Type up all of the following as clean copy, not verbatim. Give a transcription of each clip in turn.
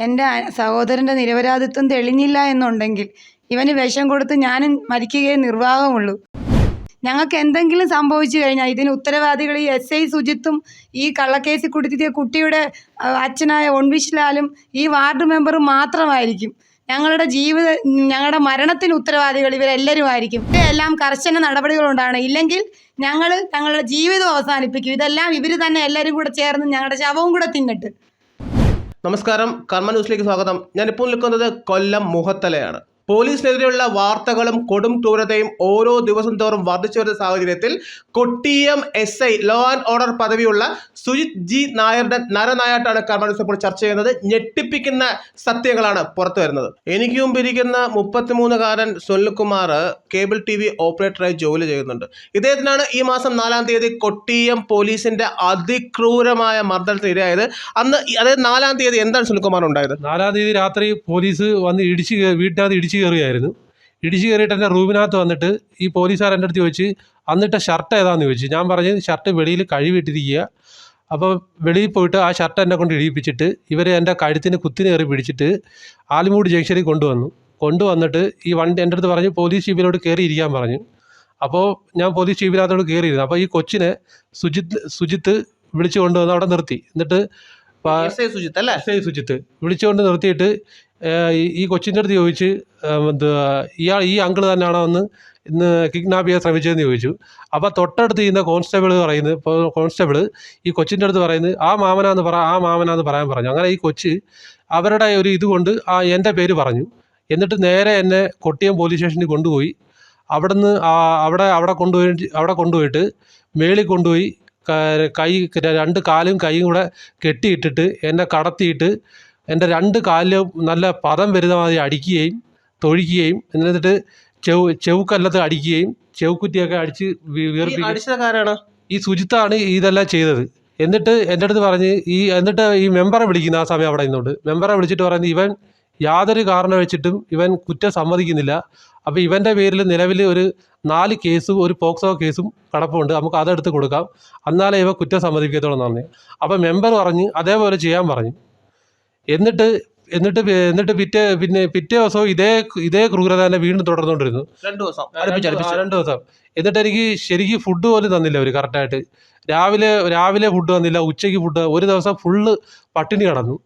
എൻ്റെ സഹോദരൻ്റെ നിരപരാധിത്വം തെളിഞ്ഞില്ല എന്നുണ്ടെങ്കിൽ ഇവന് വിഷം കൊടുത്ത് ഞാനും മരിക്കുകയേ നിർവാഹമുള്ളൂ. ഞങ്ങൾക്ക് എന്തെങ്കിലും സംഭവിച്ചു കഴിഞ്ഞാൽ ഇതിന് ഉത്തരവാദികൾ ഈ SI സുജിത്തും ഈ കള്ളക്കേസിൽ കുടുത്തിയ കുട്ടിയുടെ അച്ഛനായ ഒൺവിശ്ലാലും ഈ വാർഡ് മെമ്പറും മാത്രമായിരിക്കും. ഞങ്ങളുടെ മരണത്തിന് ഉത്തരവാദികൾ ഇവരെല്ലാവരും ആയിരിക്കും. ഇവയെല്ലാം കർശന നടപടികളുണ്ടാണ്. ഇല്ലെങ്കിൽ ഞങ്ങളുടെ ജീവിതം അവസാനിപ്പിക്കും. ഇതെല്ലാം ഇവർ തന്നെ എല്ലാവരും കൂടെ ചേർന്ന് ഞങ്ങളുടെ ശവവും കൂടെ തിന്നിട്ട്. നമസ്കാരം, കർമ്മ ന്യൂസിലേക്ക് സ്വാഗതം. ഞാനിപ്പോൾ നിൽക്കുന്നത് കൊല്ലം മുഹത്തലയാണ്. പോലീസിനെതിരെയുള്ള വാർത്തകളും കൊടും ക്രൂരതയും ഓരോ ദിവസം തോറും വർദ്ധിച്ചു വരുന്ന സാഹചര്യത്തിൽ Kottiyam SI law and order പദവിയുള്ള സുജിത് G നായരുടെ നരനായാട്ടാണ് കർമ്മ ന്യൂസ് ഇപ്പോൾ ചർച്ച ചെയ്യുന്നത്. ഞെട്ടിപ്പിക്കുന്ന സത്യങ്ങളാണ് പുറത്തു വരുന്നത്. എനിക്ക് മുമ്പ് ഇരിക്കുന്ന 33-കാരൻ സുനിൽകുമാർ കേബിൾ TV ഓപ്പറേറ്ററായി ജോലി ചെയ്യുന്നുണ്ട്. ഇദ്ദേഹത്തിനാണ് ഈ മാസം 4-ാം തീയതി കൊട്ടിയം പോലീസിന്റെ അതിക്രൂരമായ മർദ്ദനത്തിന് ഇരയായത്. അതായത് 4-ാം തീയതി എന്താണ് സുനിൽകുമാർ ഉണ്ടായത്? 4-ാം തീയതി രാത്രി പോലീസ് വന്ന് വീട്ടിനകത്ത് ഇടിച്ചു കയറിയായിരുന്നു. ഇടിച്ചു കയറിയിട്ട് എൻ്റെ റൂമിനകത്ത് വന്നിട്ട് ഈ പോലീസുകാർ എൻ്റെ അടുത്ത് ചോദിച്ച് അന്നിട്ട ഷർട്ട് ഏതാണെന്ന് ചോദിച്ചു. ഞാൻ പറഞ്ഞ് ഷർട്ട് വെളിയിൽ കഴുകിയിട്ടിരിക്കുക. അപ്പോൾ വെളിയിൽ പോയിട്ട് ആ ഷർട്ട് എന്നെ കൊണ്ട് ഇടിപ്പിച്ചിട്ട് ഇവർ എൻ്റെ കഴുത്തിന് കുത്തിന് കയറി പിടിച്ചിട്ട് ആലിമൂട് ജംഗ്ഷനിൽ കൊണ്ടുവന്നിട്ട് ഈ വണ്ടി എൻ്റെ അടുത്ത് പറഞ്ഞ് പോലീസ് ജീപ്പിലോട്ട് കയറി ഇരിക്കാൻ പറഞ്ഞു. അപ്പോൾ ഞാൻ പോലീസ് ജീപ്പിനകത്തോട് കയറിയിരുന്നു. അപ്പോൾ ഈ കൊച്ചിനെ സുജിത്ത് വിളിച്ചു കൊണ്ടുവന്ന് അവിടെ നിർത്തി. എന്നിട്ട് സുജിത്ത് വിളിച്ചുകൊണ്ട് നിർത്തിയിട്ട് ഈ കൊച്ചിൻ്റെ അടുത്ത് ചോദിച്ച് ഈ അങ്കിൾ തന്നെയാണോ ഇന്ന് കിഡ്നാപ്പ് ചെയ്യാൻ ശ്രമിച്ചതെന്ന് ചോദിച്ചു. അപ്പോൾ തൊട്ടടുത്ത് ചെയ്യുന്ന കോൺസ്റ്റബിൾ ഈ കൊച്ചിൻ്റെ അടുത്ത് പറയുന്നത് ആ മാമനാന്ന് പറയാൻ പറഞ്ഞു. അങ്ങനെ ഈ കൊച്ച് അവരുടെ ഒരു ഇതുകൊണ്ട് എൻ്റെ പേര് പറഞ്ഞു. എന്നിട്ട് നേരെ എന്നെ കൊട്ടിയം പോലീസ് സ്റ്റേഷനിൽ കൊണ്ടുപോയി. അവിടെ കൊണ്ടുപോയിട്ട് മേളിൽ കൊണ്ടുപോയി രണ്ട് കാലും കൈയും കൂടെ കെട്ടിയിട്ടിട്ട് എന്നെ കടത്തിയിട്ട് എൻ്റെ 2 കാലിലും നല്ല പദം വരുന്ന മാതിരി അടിക്കുകയും തൊഴിക്കുകയും എന്നിട്ട് ചെവുക്കല്ലത്ത് അടിക്കുകയും ചെവുക്കുറ്റിയൊക്കെ അടിച്ച് വീർപ്പിക്കുകയാണ്. ഈ സുജിത്താണ് ഇതെല്ലാം ചെയ്തത്. എന്നിട്ട് എൻ്റെ അടുത്ത് പറഞ്ഞ് ഈ മെമ്പറെ വിളിക്കുന്ന ആ സമയം അവിടെ നിന്നുകൊണ്ട് മെമ്പറെ വിളിച്ചിട്ട് പറയുന്നത് ഇവൻ യാതൊരു കാരണം വെച്ചിട്ടും ഇവൻ കുറ്റം സമ്മതിക്കുന്നില്ല. അപ്പോൾ ഇവൻ്റെ പേരിൽ നിലവിൽ ഒരു 4 കേസും ഒരു പോക്സോ കേസും കിടപ്പുണ്ട്, നമുക്ക് അതെടുത്ത് കൊടുക്കാം, എന്നാലേ ഇവ കുറ്റം സമ്മതിക്കത്തുള്ളൂ എന്ന് പറഞ്ഞു. അപ്പോൾ മെമ്പർ പറഞ്ഞ് അതേപോലെ ചെയ്യാൻ പറഞ്ഞു. എന്നിട്ട് പിറ്റേ ദിവസവും ഇതേ ക്രൂരത തന്നെ വീണ്ടും തുടർന്നുകൊണ്ടിരുന്നു. 2 ദിവസം. എന്നിട്ട് എനിക്ക് ശരിക്കും ഫുഡ് പോലും തന്നില്ല അവർ കറക്റ്റായിട്ട്. രാവിലെ ഫുഡ് തന്നില്ല, ഉച്ചയ്ക്ക് ഫുഡ്. ഒരു ദിവസം ഫുള്ള് പട്ടിണി കിടന്നു.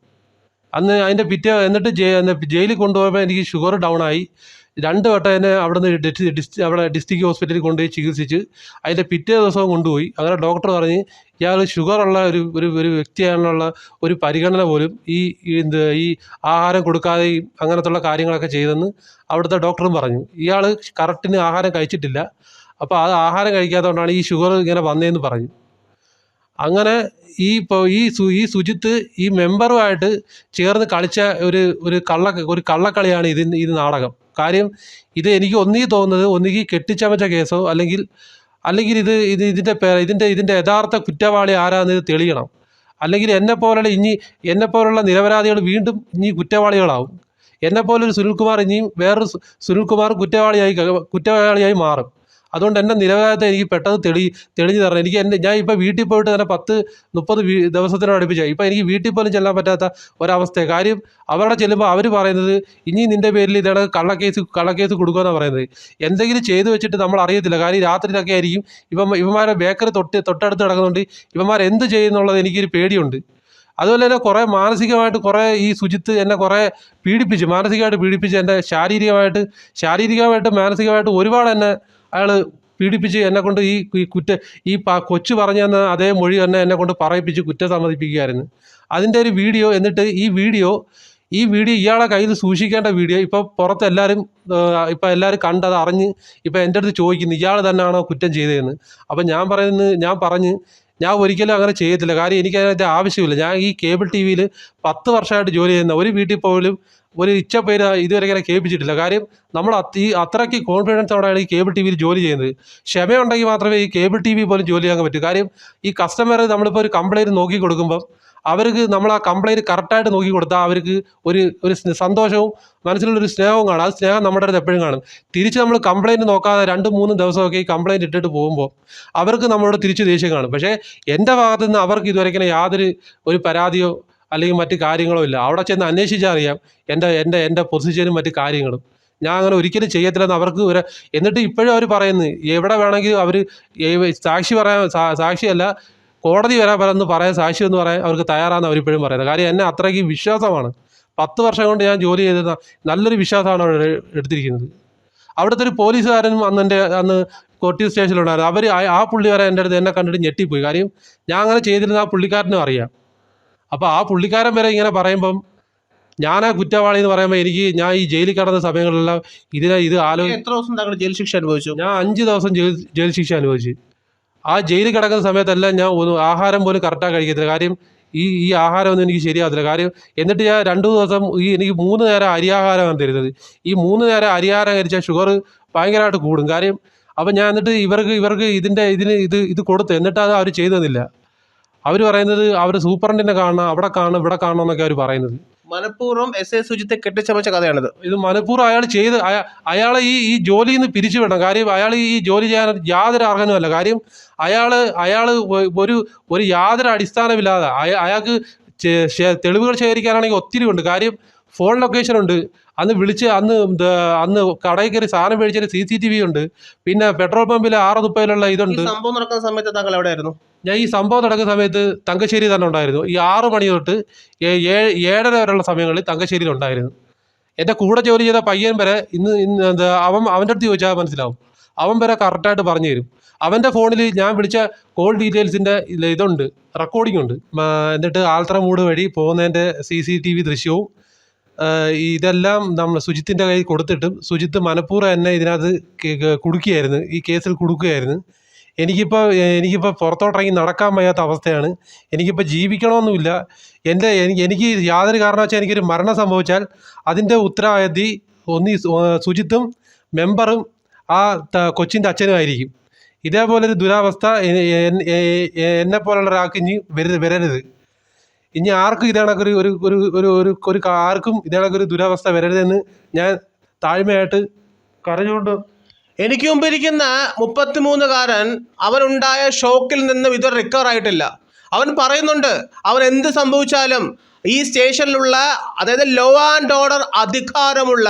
അതിൻ്റെ എന്നിട്ട് ജയിലിൽ കൊണ്ടുപോയപ്പോൾ എനിക്ക് ഷുഗർ ഡൗൺ ആയി. 2 വട്ടം എന്നെ അവിടെ ഡിസ്ട്രിക്ട് ഹോസ്പിറ്റലിൽ കൊണ്ടുപോയി ചികിത്സിച്ച് അതിൻ്റെ പിറ്റേ ദിവസവും കൊണ്ടുപോയി. അങ്ങനെ ഡോക്ടർ പറഞ്ഞ് ഇയാൾ ഷുഗറുള്ള ഒരു വ്യക്തിയാണെന്നുള്ള ഒരു പരിഗണന പോലും ഈ ആഹാരം കൊടുക്കാതെയും അങ്ങനത്തുള്ള കാര്യങ്ങളൊക്കെ ചെയ്തെന്ന് അവിടുത്തെ ഡോക്ടറും പറഞ്ഞു. ഇയാൾ കറക്റ്റിന് ആഹാരം കഴിച്ചിട്ടില്ല. അപ്പോൾ അത് ആഹാരം കഴിക്കാത്തതുകൊണ്ടാണ് ഈ ഷുഗർ ഇങ്ങനെ വന്നതെന്ന് പറഞ്ഞു. അങ്ങനെ ഈ സുജിത്ത് ഈ മെമ്പറുമായിട്ട് ചേർന്ന് കളിച്ച ഒരു കള്ളക്കളിയാണ് ഇത് നാടകം. കാര്യം ഇത് എനിക്ക് ഒന്നുകിൽ കെട്ടിച്ചമച്ച കേസോ അല്ലെങ്കിൽ ഇതിൻ്റെ യഥാർത്ഥ കുറ്റവാളി ആരാന്ന് ഇത് തെളിയണം. അല്ലെങ്കിൽ എന്നെപ്പോലുള്ള നിരപരാധികൾ വീണ്ടും ഇനി കുറ്റവാളികളാവും. എന്നെപ്പോലൊരു സുനിൽകുമാർ ഇനിയും വേറൊരു സുനിൽകുമാർ കുറ്റവാളിയായി മാറും. അതുകൊണ്ട് എൻ്റെ നിരപരാധിത്വം എനിക്ക് പെട്ടെന്ന് തെളിഞ്ഞു തരണം. ഞാൻ ഇപ്പോൾ വീട്ടിൽ പോയിട്ട് തന്നെ 10-30 ദിവസത്തിനോട് അടുപ്പിച്ചായി. ഇപ്പോൾ എനിക്ക് വീട്ടിൽ പോലും ചെല്ലാൻ പറ്റാത്ത ഒരവസ്ഥ. കാര്യം അവിടെ ചെല്ലുമ്പോൾ അവർ പറയുന്നത് ഇനി നിൻ്റെ പേരിൽ ഇതാണ് കള്ളക്കേസ് കൊടുക്കുമെന്നാണ് പറയുന്നത്. എന്തെങ്കിലും ചെയ്തു വെച്ചിട്ട് നമ്മൾ അറിയത്തില്ല. കാര്യം രാത്രിയിലൊക്കെ ആയിരിക്കും ഇവന്മാരെ ബേക്കറി തൊട്ടടുത്ത് കിടക്കുന്നുണ്ട്. ഇവന്മാർ എന്ത് ചെയ്യുന്നുള്ളത് എനിക്കൊരു പേടിയുണ്ട്. അതുപോലെ തന്നെ മാനസികമായിട്ട് ഈ സുജിത്ത് എന്നെ മാനസികമായിട്ട് പീഡിപ്പിച്ച് എൻ്റെ ശാരീരികമായിട്ട് മാനസികമായിട്ട് ഒരുപാട് എന്നെ അയാൾ പീഡിപ്പിച്ച് എന്നെക്കൊണ്ട് കൊച്ചു പറഞ്ഞു തന്ന അതേ മൊഴി തന്നെ എന്നെക്കൊണ്ട് പറയിപ്പിച്ച് കുറ്റം സമ്മതിപ്പിക്കുകയായിരുന്നു. അതിൻ്റെ ഒരു വീഡിയോ. എന്നിട്ട് ഈ വീഡിയോ ഇയാളെ കയ്യിൽ സൂക്ഷിക്കേണ്ട വീഡിയോ ഇപ്പോൾ പുറത്ത് എല്ലാവരും കണ്ടത് അറിഞ്ഞ് ഇപ്പോൾ എൻ്റെ അടുത്ത് ചോദിക്കുന്നു ഇയാൾ തന്നെയാണോ കുറ്റം ചെയ്തതെന്ന്. അപ്പം ഞാൻ ഒരിക്കലും അങ്ങനെ ചെയ്യത്തില്ല. കാര്യം എനിക്കതിനകത്ത് ആവശ്യമില്ല. ഞാൻ ഈ കേബിൾ TVയിൽ 10 വർഷമായിട്ട് ജോലി ചെയ്യുന്ന ഒരു വീട്ടിൽ പോലും ഒരു പേര് ഇതുവരെ ഇങ്ങനെ കേൾപ്പിച്ചിട്ടില്ല. കാര്യം നമ്മൾ അത്രയ്ക്ക് കോൺഫിഡൻസോടെയാണ് ഈ കേബിൾ TVയിൽ ജോലി ചെയ്യുന്നത്. ക്ഷമയുണ്ടെങ്കിൽ മാത്രമേ ഈ കേബിൾ TV പോലും ജോലി ചെയ്യാൻ പറ്റൂ. കാര്യം ഈ കസ്റ്റമർ നമ്മളിപ്പോൾ ഒരു കംപ്ലയിൻറ്റ് നോക്കി കൊടുക്കുമ്പം അവർക്ക് നമ്മൾ ആ കംപ്ലയിൻറ്റ് കറക്റ്റായിട്ട് നോക്കി കൊടുത്താൽ അവർക്ക് ഒരു സന്തോഷവും മനസ്സിലുള്ളൊരു സ്നേഹവും കാണും. ആ സ്നേഹം നമ്മുടെ അടുത്ത് എപ്പോഴും കാണും. തിരിച്ച് നമ്മൾ കംപ്ലയിൻറ്റ് നോക്കാതെ 2-3 ദിവസമൊക്കെ ഈ കംപ്ലയിൻറ്റ് ഇട്ടിട്ട് പോകുമ്പോൾ അവർക്ക് നമ്മളോട് തിരിച്ച് ദേഷ്യം കാണും. പക്ഷേ എൻ്റെ ഭാഗത്തു നിന്ന് അവർക്ക് ഇതുവരെ യാതൊരു പരാതിയോ അല്ലെങ്കിൽ മറ്റ് കാര്യങ്ങളോ ഇല്ല. അവിടെ ചെന്ന് അന്വേഷിച്ചാൽ അറിയാം എൻ്റെ പൊസിഷനും മറ്റ് കാര്യങ്ങളും. ഞാൻ അങ്ങനെ ഒരിക്കലും ചെയ്യത്തില്ലെന്ന് അവർക്ക് എന്നിട്ട് ഇപ്പോഴും അവർ പറയുന്നു എവിടെ വേണമെങ്കിലും അവർ സാക്ഷി പറയാൻ സാക്ഷിയല്ല കോടതി വരാൻ പറയാൻ സാക്ഷി എന്ന് പറയാൻ അവർക്ക് തയ്യാറാണെന്ന് അവരിപ്പോഴും പറയുന്നത്. കാര്യം എന്നെ അത്രയ്ക്ക് വിശ്വാസമാണ്. 10 വർഷം കൊണ്ട് ഞാൻ ജോലി ചെയ്ത നല്ലൊരു വിശ്വാസമാണ് അവർ എടുത്തിരിക്കുന്നത്. അവിടുത്തെ ഒരു പോലീസുകാരനും അന്ന് കൊട്ടി സ്റ്റേഷനിലുണ്ടായിരുന്നു. അവർ ആ പുള്ളി വരെ എൻ്റെ അടുത്ത് എന്നെ കണ്ടിട്ട് ഞെട്ടിപ്പോയി. കാര്യം ഞാൻ അങ്ങനെ ചെയ്തിരുന്ന ആ പുള്ളിക്കാരനും അറിയാം. അപ്പോൾ ആ പുള്ളിക്കാരൻ വരെ ഇങ്ങനെ പറയുമ്പം ഞാനാ കുറ്റവാളി എന്ന് പറയുമ്പോൾ ഞാൻ ഈ ജയിലിൽ കിടന്ന സമയങ്ങളിലെല്ലാം ഇത് എത്ര ദിവസം താങ്കൾ ജയിൽ ശിക്ഷ അനുഭവിച്ചു? ഞാൻ 5 ദിവസം ജയിൽ ശിക്ഷ അനുഭവിച്ചു. ആ ജയിലിൽ കിടക്കുന്ന സമയത്തെല്ലാം ഞാൻ ആഹാരം പോലും കറക്റ്റാಗಿ കഴിക്കത്തില്ല. കാര്യം ഈ ആഹാരമൊന്നും എനിക്ക് ശരിയാകത്തില്ല. കാര്യം എന്നിട്ട് ഞാൻ 2 ദിവസം എനിക്ക് 3 നേരം അരിയാഹാരമാണ് തരുന്നത്. ഈ 3 നേരം അരിയാഹാരം കഴിച്ചാൽ ഷുഗർ ഭയങ്കരമായിട്ട് കൂടും. കാര്യം അപ്പം ഞാൻ എന്നിട്ട് ഇവർക്ക് ഇത് കൊടുത്തു. എന്നിട്ട് അത് അവർ ചെയ്തു തന്നില്ല. അവർ പറയുന്നത് അവർ സൂപ്രണ്ടിനെ കാണണം, അവിടെ കാണണം, ഇവിടെ കാണണം എന്നൊക്കെ അവർ പറയുന്നത്. മനഃപൂർവ്വം എസ്.ഐ. സുജിത്തെ കെട്ടിച്ചമച്ച കഥയാണിത്. ഇത് മനഃപൂർവ്വം അയാളെ ഈ ജോലിയിൽ നിന്ന് പിരിച്ചു വിടണം. കാര്യം അയാൾ ഈ ജോലി ചെയ്യാൻ യാതൊരു അർഹനുമല്ല. കാര്യം അയാൾ ഒരു യാതൊരു അടിസ്ഥാനമില്ലാതെ അയാൾക്ക് തെളിവുകൾ ശേഖരിക്കാനാണെങ്കിൽ ഒത്തിരി ഉണ്ട്. കാര്യം ഫോൺ ലൊക്കേഷൻ ഉണ്ട്. അന്ന് കടയിൽ കയറി സാധനം മേടിച്ചതിന് CCTV ഉണ്ട്. പിന്നെ പെട്രോൾ പമ്പിൽ 6:30 ഇതുണ്ട്. സംഭവം നടക്കുന്ന സമയത്ത് താങ്കൾ എവിടെയായിരുന്നു? ഞാൻ ഈ സംഭവം നടക്കുന്ന സമയത്ത് തങ്കശ്ശേരി തന്നെ ഉണ്ടായിരുന്നു. ഈ 6 മണി തൊട്ട് 7:30 വരെയുള്ള സമയങ്ങളിൽ തങ്കശ്ശേരിയിൽ ഉണ്ടായിരുന്നു. എൻ്റെ കൂടെ ജോലി ചെയ്ത പയ്യൻ വരെ ഇന്ന് അവൻ്റെ അടുത്ത് ചോദിച്ചാൽ മനസ്സിലാവും. അവൻ വരെ കറക്റ്റായിട്ട് പറഞ്ഞു തരും. അവൻ്റെ ഫോണിൽ ഞാൻ വിളിച്ച കോൾ ഡീറ്റെയിൽസിൻ്റെ ഇതുണ്ട്, റെക്കോർഡിംഗ് ഉണ്ട്. എന്നിട്ട് ആൽത്തറമൂട് വഴി പോകുന്നതിൻ്റെ CCTV ദൃശ്യവും ഇതെല്ലാം നമ്മൾ സുജിത്തിൻ്റെ കയ്യിൽ കൊടുത്തിട്ടും സുജിത്ത് മനഃപൂർവ്വം എന്നെ ഇതിനകത്ത് കുടുക്കുകയായിരുന്നു, ഈ കേസിൽ കുടുക്കുകയായിരുന്നു. എനിക്കിപ്പോൾ പുറത്തോട്ടിറങ്ങി നടക്കാൻ വയ്യാത്ത അവസ്ഥയാണ്. എനിക്കിപ്പോൾ ജീവിക്കണമെന്നുമില്ല. എനിക്ക് യാതൊരു കാരണവശാൽ എനിക്കൊരു മരണം സംഭവിച്ചാൽ അതിൻ്റെ ഉത്തരവാദി ഒന്നീ സുജിത്തും മെമ്പറും ആ കൊച്ചിൻ്റെ അച്ഛനുമായിരിക്കും. ഇതേപോലൊരു ദുരവസ്ഥ എന്നെപ്പോലുള്ള ഒരാൾക്ക് ഇനി വരരുത്. ഇനി ആർക്കും ആർക്കും ഇതേണക്കൊരു ദുരവസ്ഥ വരരുതെന്ന് ഞാൻ താഴ്മയായിട്ട് കരഞ്ഞുകൊണ്ട്. എനിക്ക് മുമ്പിരിക്കുന്ന 33-കാരൻ അവനുണ്ടായ ഷോക്കിൽ നിന്നും ഇതുവരെ റിക്കവർ ആയിട്ടില്ല. അവൻ പറയുന്നുണ്ട് അവൻ എന്ത് സംഭവിച്ചാലും ഈ സ്റ്റേഷനിലുള്ള, അതായത് ലോ ആൻഡ് ഓർഡർ അധികാരമുള്ള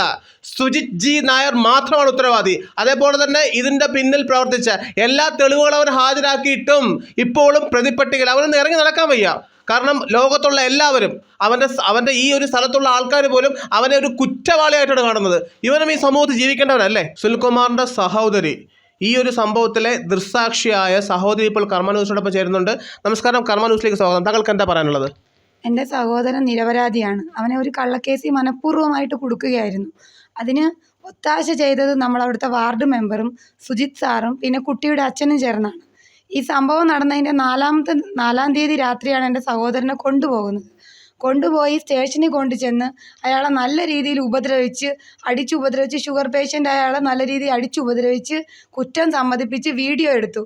സുജിത് ജി നായർ മാത്രമാണ് ഉത്തരവാദി. അതേപോലെ തന്നെ ഇതിൻ്റെ പിന്നിൽ പ്രവർത്തിച്ച എല്ലാ തെളിവുകളും അവൻ ഹാജരാക്കിയിട്ടും ഇപ്പോഴും പ്രതിപ്പട്ടികയിൽ അവനൊന്ന് ഇറങ്ങി നടക്കാൻ വയ്യ. കാരണം ലോകത്തുള്ള എല്ലാവരും അവൻ്റെ ഈ ഒരു സ്ഥലത്തുള്ള ആൾക്കാർ പോലും അവനെ ഒരു കുറ്റവാളിയായിട്ടാണ് കാണുന്നത്. ഇവനും ഈ സമൂഹത്തിൽ ജീവിക്കേണ്ടവനല്ലേ? സുനിൽകുമാറിൻ്റെ സഹോദരി ഈ ഒരു സംഭവത്തിലെ ദൃക്സാക്ഷിയായ സഹോദരി ഇപ്പോൾ കർമ്മ ന്യൂസിനോടൊപ്പം ചേരുന്നുണ്ട്. നമസ്കാരം, കർമ്മ ന്യൂസിലേക്ക് സ്വാഗതം. താങ്കൾക്ക് എന്താ പറയാനുള്ളത്? എൻ്റെ സഹോദരൻ നിരപരാധിയാണ്. അവനെ ഒരു കള്ളക്കേസിൽ മനഃപൂർവ്വമായിട്ട് കൊടുക്കുകയായിരുന്നു. അതിന് ഒത്താശ ചെയ്തത് നമ്മളവിടുത്തെ വാർഡ് മെമ്പറും സുജിത് സാറും പിന്നെ കുട്ടിയുടെ അച്ഛനും ചേർന്നാണ്. ഈ സംഭവം നടന്നതിൻ്റെ 4-ാം തീയതി രാത്രിയാണ് എൻ്റെ സഹോദരനെ കൊണ്ടുപോയി സ്റ്റേഷനിൽ കൊണ്ടുചെന്ന് അയാളെ നല്ല രീതിയിൽ അടിച്ചുപദ്രവിച്ച് ഷുഗർ പേഷ്യൻ്റ് അയാളെ നല്ല രീതിയിൽ അടിച്ചുപദ്രവിച്ച് കുറ്റം സമ്മതിപ്പിച്ച് വീഡിയോ എടുത്തു.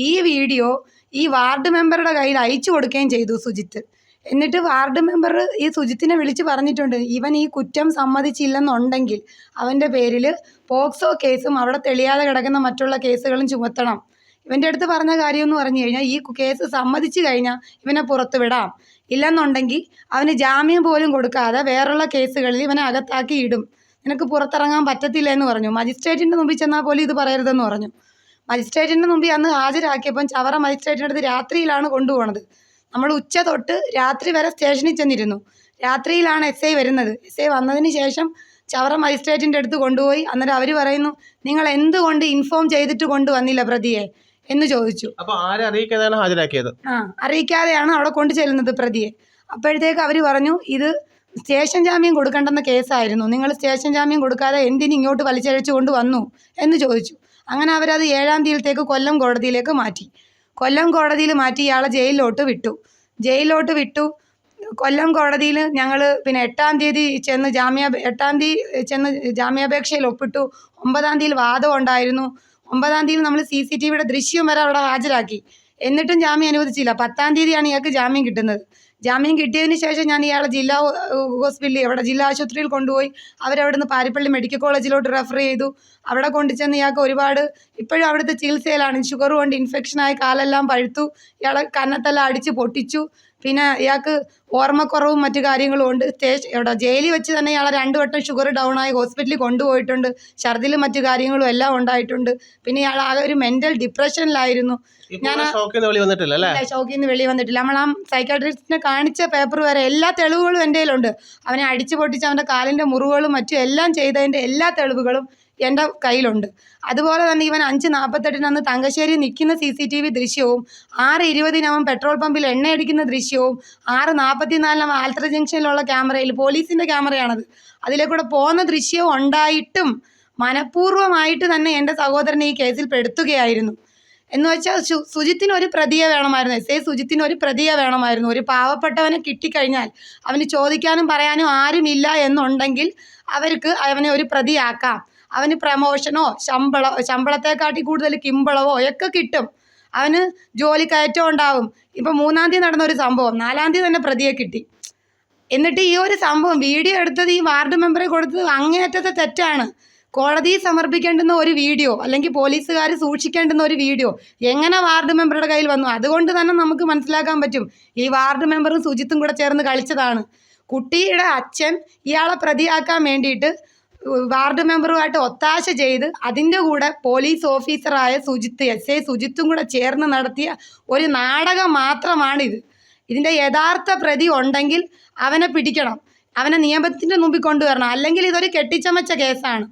ഈ വീഡിയോ ഈ വാർഡ് മെമ്പറുടെ കയ്യിൽ അയച്ചു കൊടുക്കുകയും ചെയ്തു സുജിത്ത്. എന്നിട്ട് വാർഡ് മെമ്പർ ഈ സുജിത്തിനെ വിളിച്ച് പറഞ്ഞിട്ടുണ്ട്, ഇവൻ ഈ കുറ്റം സമ്മതിച്ചില്ലെന്നുണ്ടെങ്കിൽ അവൻ്റെ പേരിൽ പോക്സോ കേസും അവിടെ തെളിയാതെ കിടക്കുന്ന മറ്റുള്ള കേസുകളും ചുമത്തണം. ഇവൻ്റെ അടുത്ത് പറഞ്ഞ കാര്യം എന്ന് പറഞ്ഞു കഴിഞ്ഞാൽ ഈ കേസ് സമ്മതിച്ചു കഴിഞ്ഞാൽ ഇവനെ പുറത്ത് വിടാം, ഇല്ലെന്നുണ്ടെങ്കിൽ അവന് ജാമ്യം പോലും കൊടുക്കാതെ വേറുള്ള കേസുകളിൽ ഇവനെ അകത്താക്കി ഇടും, നിനക്ക് പുറത്തിറങ്ങാൻ പറ്റത്തില്ല എന്ന് പറഞ്ഞു. മജിസ്ട്രേറ്റിൻ്റെ മുമ്പിൽ ചെന്നാൽ പോലും ഇത് പറയരുതെന്ന് പറഞ്ഞു. മജിസ്ട്രേറ്റിൻ്റെ മുമ്പിൽ അന്ന് ഹാജരാക്കിയപ്പം ചവറ മജിസ്ട്രേറ്റിൻ്റെ അടുത്ത് രാത്രിയിലാണ് കൊണ്ടുപോകുന്നത്. നമ്മൾ ഉച്ച തൊട്ട് രാത്രി വരെ സ്റ്റേഷനിൽ ചെന്നിരുന്നു. രാത്രിയിലാണ് SI വരുന്നത്. SI വന്നതിന് ശേഷം ചവറ മജിസ്ട്രേറ്റിൻ്റെ അടുത്ത് കൊണ്ടുപോയി. അന്നേരം അവർ പറയുന്നു, നിങ്ങൾ എന്തുകൊണ്ട് ഇൻഫോം ചെയ്തിട്ട് കൊണ്ടുവന്നില്ല പ്രതിയെ എന്ന് ചോദിച്ചു. അപ്പോൾ ആരെ അറിയിക്കാതെയാണ് ഹാജരാക്കിയത്? അറിയിക്കാതെയാണ് അവിടെ കൊണ്ടു ചെല്ലുന്നത് പ്രതിയെ. അപ്പോഴത്തേക്ക് അവർ പറഞ്ഞു, ഇത് സ്റ്റേഷൻ ജാമ്യം കൊടുക്കേണ്ടുന്ന കേസായിരുന്നു, നിങ്ങൾ സ്റ്റേഷൻ ജാമ്യം കൊടുക്കാതെ എന്തിന് ഇങ്ങോട്ട് വലിച്ചഴിച്ചു കൊണ്ട് വന്നു എന്ന് ചോദിച്ചു. അങ്ങനെ അവരത് 7-ാം തീയതിയിലേക്ക് കൊല്ലം കോടതിയിലേക്ക് മാറ്റി. കൊല്ലം കോടതിയിൽ മാറ്റി ഇയാളെ ജയിലിലോട്ട് വിട്ടു. കൊല്ലം കോടതിയിൽ ഞങ്ങൾ പിന്നെ 8-ാം തീയതി ചെന്ന് ജാമ്യാപേക്ഷയിൽ ഒപ്പിട്ടു. 9-ാം തീയതി വാദം ഉണ്ടായിരുന്നു. 9-ാം തീയതി നമ്മൾ CCTVയുടെ ദൃശ്യം വരെ അവിടെ ഹാജരാക്കി. എന്നിട്ടും ജാമ്യം അനുവദിച്ചില്ല. 10-ാം തീയതിയാണ് ഇയാൾക്ക് ജാമ്യം കിട്ടുന്നത്. ജാമ്യം കിട്ടിയതിന് ശേഷം ഞാൻ ഇയാളെ ജില്ലാ ആശുപത്രിയിൽ കൊണ്ടുപോയി. അവരവിടെ നിന്ന് പാരിപ്പള്ളി മെഡിക്കൽ കോളേജിലോട്ട് റെഫർ ചെയ്തു. അവിടെ കൊണ്ടുചെന്ന് ഇയാൾക്ക് ഇപ്പോഴും അവിടുത്തെ ചികിത്സയിലാണ്. ഷുഗർ കൊണ്ട് ഇൻഫെക്ഷനായി കാലെല്ലാം പഴുത്തു. ഇയാളെ കന്നത്തെല്ലാം അടിച്ച് പൊട്ടിച്ചു. പിന്നെ ഇയാൾക്ക് ഓർമ്മക്കുറവും മറ്റു കാര്യങ്ങളും ഉണ്ട്. ഇവിടെ ജയിലിൽ വെച്ച് തന്നെ ഇയാളെ 2 വട്ടം ഷുഗർ ഡൗൺ ആയി ഹോസ്പിറ്റലിൽ കൊണ്ടുപോയിട്ടുണ്ട്. ഛർദിലും മറ്റു കാര്യങ്ങളും എല്ലാം ഉണ്ടായിട്ടുണ്ട്. പിന്നെ ഇയാൾ ആകെ ഒരു മെൻ്റൽ ഡിപ്രഷനിലായിരുന്നു. ഷോക്കിൽ നിന്ന് വെളി വന്നിട്ടില്ല. നമ്മൾ ആ സൈക്കാട്രിസ്റ്റിനെ കാണിച്ച പേപ്പർ വരെ എല്ലാ തെളിവുകളും എൻ്റെ കയ്യിലുണ്ട്. അവനെ അടിച്ചു പൊട്ടിച്ച് അവൻ്റെ കാലിൻ്റെ മുറിവുകളും മറ്റും എല്ലാം ചെയ്തതിൻ്റെ എല്ലാ തെളിവുകളും എൻ്റെ കയ്യിലുണ്ട്. അതുപോലെ തന്നെ ഇവൻ 5:48 അന്ന് തങ്കശ്ശേരി നിൽക്കുന്ന CCTV ദൃശ്യവും 6:20 അവൻ പെട്രോൾ പമ്പിൽ എണ്ണയടിക്കുന്ന ദൃശ്യവും 6:44 അവൻ ആൽത്തറ ജംഗ്ഷനിലുള്ള ക്യാമറയിൽ, പോലീസിൻ്റെ ക്യാമറയാണത്, അതിലേക്കൂടെ പോകുന്ന ദൃശ്യവും ഉണ്ടായിട്ടും മനഃപൂർവ്വമായിട്ട് തന്നെ എൻ്റെ സഹോദരനെ ഈ കേസിൽ പെടുത്തുകയായിരുന്നു. എന്ന് വെച്ചാൽ സുജിത്തിന് ഒരു പ്രതിയെ വേണമായിരുന്നു. SI സുജിത്തിന് ഒരു പ്രതിയെ വേണമായിരുന്നു. ഒരു പാവപ്പെട്ടവനെ കിട്ടിക്കഴിഞ്ഞാൽ അവന് ചോദിക്കാനും പറയാനും ആരുമില്ല എന്നുണ്ടെങ്കിൽ അവർക്ക് അവനെ ഒരു പ്രതിയാക്കാം. അവന് പ്രമോഷനോ ശമ്പളത്തെക്കാട്ടി കൂടുതൽ കിമ്പളവോ ഒക്കെ കിട്ടും. അവന് ജോലി കയറ്റം ഉണ്ടാവും. ഇപ്പം 3-ാം തീയതി നടന്ന ഒരു സംഭവം 4-ാം തീയതി തന്നെ പ്രതിയെ കിട്ടി. എന്നിട്ട് ഈ ഒരു സംഭവം വീഡിയോ എടുത്തത് ഈ വാർഡ് മെമ്പറെ കൊടുത്തത് അങ്ങേയറ്റത്തെ തെറ്റാണ്. കോടതിയിൽ സമർപ്പിക്കേണ്ടുന്ന ഒരു വീഡിയോ അല്ലെങ്കിൽ പോലീസുകാർ സൂക്ഷിക്കേണ്ടുന്ന ഒരു വീഡിയോ എങ്ങനെ വാർഡ് മെമ്പറുടെ കയ്യിൽ വന്നു? അതുകൊണ്ട് തന്നെ നമുക്ക് മനസ്സിലാക്കാൻ പറ്റും ഈ വാർഡ് മെമ്പറും സുജിത്തും കൂടെ ചേർന്ന് കളിച്ചതാണ്. കുട്ടിയുടെ അച്ഛൻ ഇയാളെ പ്രതിയാക്കാൻ വേണ്ടിയിട്ട് വാർഡ് മെമ്പറുമായിട്ട് ഒത്താശ ചെയ്ത് അതിൻ്റെ കൂടെ പോലീസ് ഓഫീസറായ സുജിത്ത്, SI സുജിത്തും കൂടെ ചേർന്ന് നടത്തിയ ഒരു നാടകം മാത്രമാണിത്. ഇതിൻ്റെ യഥാർത്ഥ പ്രതി ഉണ്ടെങ്കിൽ അവനെ പിടിക്കണം, അവനെ നിയമത്തിൻ്റെ മുമ്പിൽ കൊണ്ടുവരണം. അല്ലെങ്കിൽ ഇതൊരു കെട്ടിച്ചമച്ച കേസാണ്,